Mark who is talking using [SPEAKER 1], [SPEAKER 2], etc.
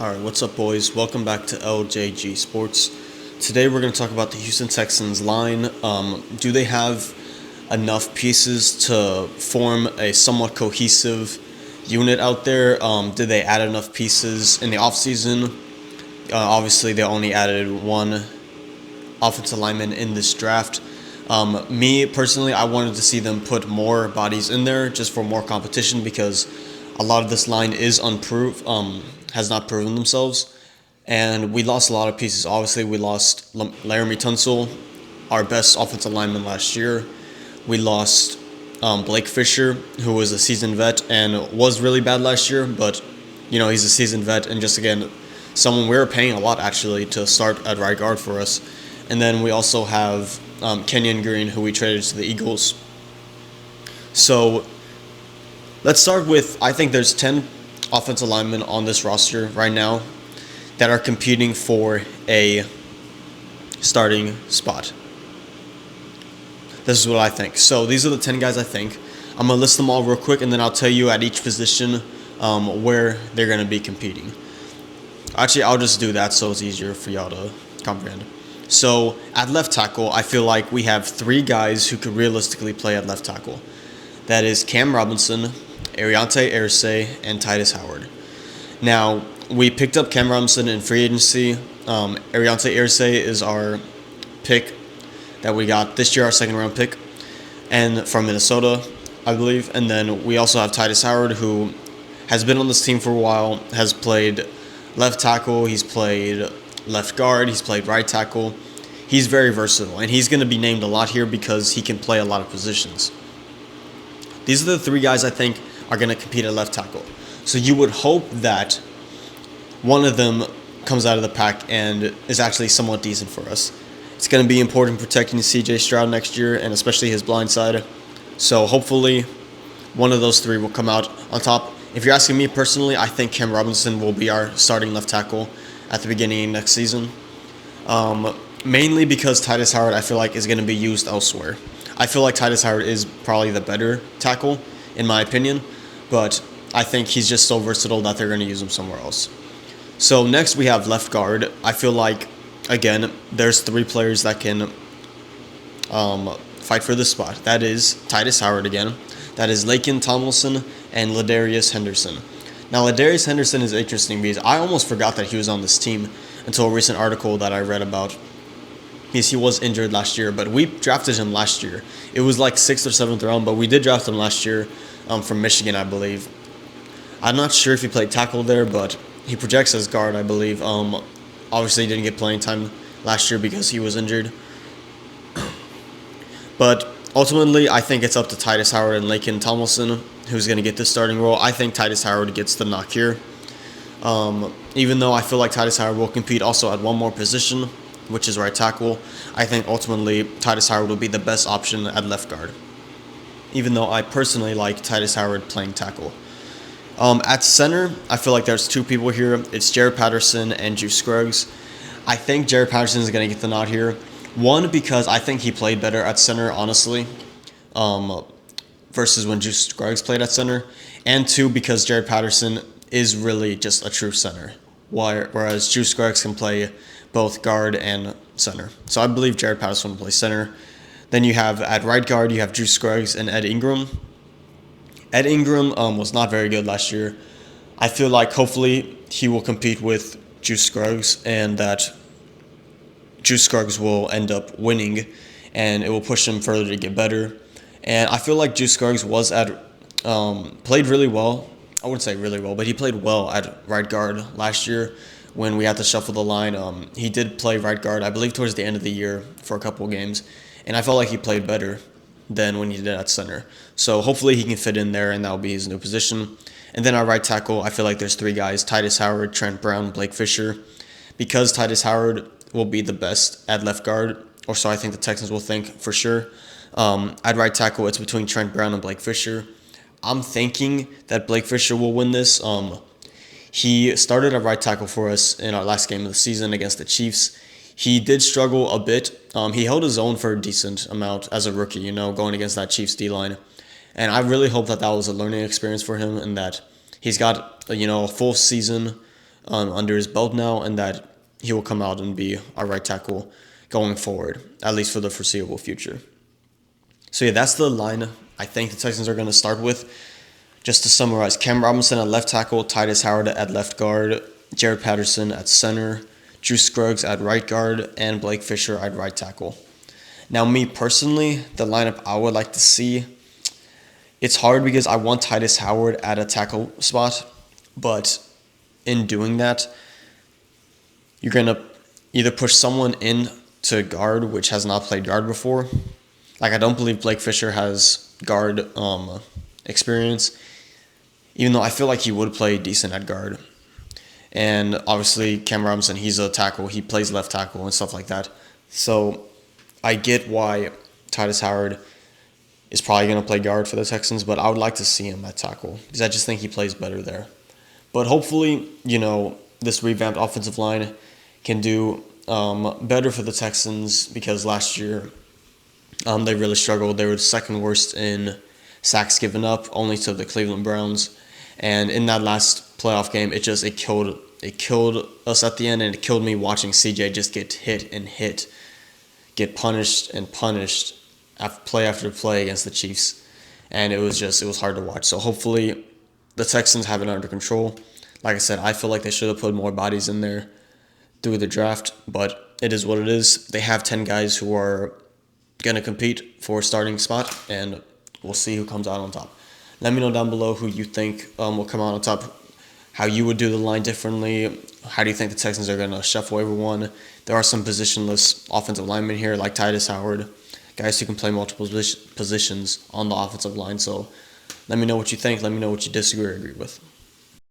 [SPEAKER 1] Alright, what's up, boys? Welcome back to LJG Sports. Today we're going to talk about the Houston Texans line. Do they have enough pieces to form a somewhat cohesive unit out there? Did they add enough pieces in the offseason? Obviously, they only added one offensive lineman in this draft. Me, personally, I wanted to see them put more bodies in there just for more competition because a lot of this line is unproved. Has not proven themselves, and we lost a lot of pieces. Obviously, we lost Laramie Tunsil, our best offensive lineman last year. We lost Blake Fisher, who was a seasoned vet and was really bad last year, but he's a seasoned vet and just again someone we were paying a lot actually to start at right guard for us. And then we also have Kenyon Green, who we traded to the Eagles. So let's start with, I think there's 10 offensive linemen on this roster right now that are competing for a starting spot. This is what I think. So these are the 10 guys I think. I'm going to list them all real quick, and then I'll tell you at each position where they're going to be competing. Actually, I'll just do that so it's easier for y'all to comprehend. So at left tackle, I feel like we have 3 guys who could realistically play at left tackle. That is Cam Robinson, Ariante Irsay, and Titus Howard. Now, we picked up Cam Robinson in free agency. Ariante Irsay is our pick that we got this year, our second-round pick, and from Minnesota, I believe. And then we also have Titus Howard, who has been on this team for a while, has played left tackle, he's played left guard, he's played right tackle. He's very versatile, and he's going to be named a lot here because he can play a lot of positions. These are the 3 guys I think are going to compete at left tackle. So you would hope that one of them comes out of the pack and is actually somewhat decent for us. It's going to be important protecting C.J. Stroud next year, and especially his blind side. So hopefully one of those 3 will come out on top. If you're asking me personally, I think Cam Robinson will be our starting left tackle at the beginning of next season. Mainly because Titus Howard, I feel like, is going to be used elsewhere. I feel like Titus Howard is probably the better tackle, in my opinion, but I think he's just so versatile that they're going to use him somewhere else. So next we have left guard. I feel like, again, there's 3 players that can fight for this spot. That is Titus Howard again. That is Laken Tomlinson and Ladarius Henderson. Now, Ladarius Henderson is interesting because I almost forgot that he was on this team until a recent article that I read about. Because he was injured last year, but we drafted him last year. It was like 6th or 7th round, but we did draft him last year from Michigan, I believe. I'm not sure if he played tackle there, but he projects as guard, I believe. Obviously, he didn't get playing time last year because he was injured. But ultimately, I think it's up to Titus Howard and Laken Tomlinson who's going to get this starting role. I think Titus Howard gets the knock here. Even though I feel like Titus Howard will compete also at one more position, which is right tackle, I think ultimately Titus Howard will be the best option at left guard, even though I personally like Titus Howard playing tackle. At center, I feel like there's 2 people here. It's Jared Patterson and Juice Scruggs. I think Jared Patterson is going to get the nod here. One, because I think he played better at center, honestly, versus when Juice Scruggs played at center. And 2, because Jared Patterson is really just a true center, whereas Juice Scruggs can play both guard and center. So I believe Jared Patterson will play center. Then you have at right guard, you have Juice Scruggs and Ed Ingram. Ed Ingram was not very good last year. I feel like hopefully he will compete with Juice Scruggs and that Juice Scruggs will end up winning and it will push him further to get better. And I feel like Juice Scruggs was played really well. I wouldn't say really well, but he played well at right guard last year when we had to shuffle the line. He did play right guard, I believe, towards the end of the year for a couple of games, and I felt like he played better than when he did at center. So hopefully he can fit in there, and that will be his new position. And then our right tackle, I feel like there's 3 guys, Titus Howard, Trent Brown, Blake Fisher. Because Titus Howard will be the best at left guard, or so I think the Texans will think for sure. At right tackle, it's between Trent Brown and Blake Fisher. I'm thinking that Blake Fisher will win this. He started at right tackle for us in our last game of the season against the Chiefs. He did struggle a bit. He held his own for a decent amount as a rookie, going against that Chiefs D-line. And I really hope that was a learning experience for him and that he's got, a full season under his belt now, and that he will come out and be our right tackle going forward, at least for the foreseeable future. So yeah, that's the line I think the Texans are going to start with. Just to summarize, Cam Robinson at left tackle, Titus Howard at left guard, Jared Patterson at center, Drew Scruggs at right guard, and Blake Fisher at right tackle. Now, me personally, the lineup I would like to see, it's hard because I want Titus Howard at a tackle spot, but in doing that, you're going to either push someone in to guard, which has not played guard before. Like, I don't believe Blake Fisher has guard experience, even though I feel like he would play decent at guard. And obviously, Cam Robinson, he's a tackle. He plays left tackle and stuff like that. So I get why Titus Howard is probably going to play guard for the Texans, but I would like to see him at tackle because I just think he plays better there. But hopefully, this revamped offensive line can do better for the Texans because last year they really struggled. They were the second worst in sacks given up, only to the Cleveland Browns. And in that last playoff game, it killed us at the end, and it killed me watching CJ just get hit and hit, get punished and punished, play after play against the Chiefs. And it was hard to watch. So hopefully the Texans have it under control. Like I said, I feel like they should have put more bodies in there through the draft, but it is what it is. They have 10 guys who are going to compete for a starting spot, and we'll see who comes out on top. Let me know down below who you think will come out on top, how you would do the line differently. How do you think the Texans are going to shuffle everyone? There are some positionless offensive linemen here like Titus Howard, guys who can play multiple positions on the offensive line. So let me know what you think. Let me know what you disagree or agree with.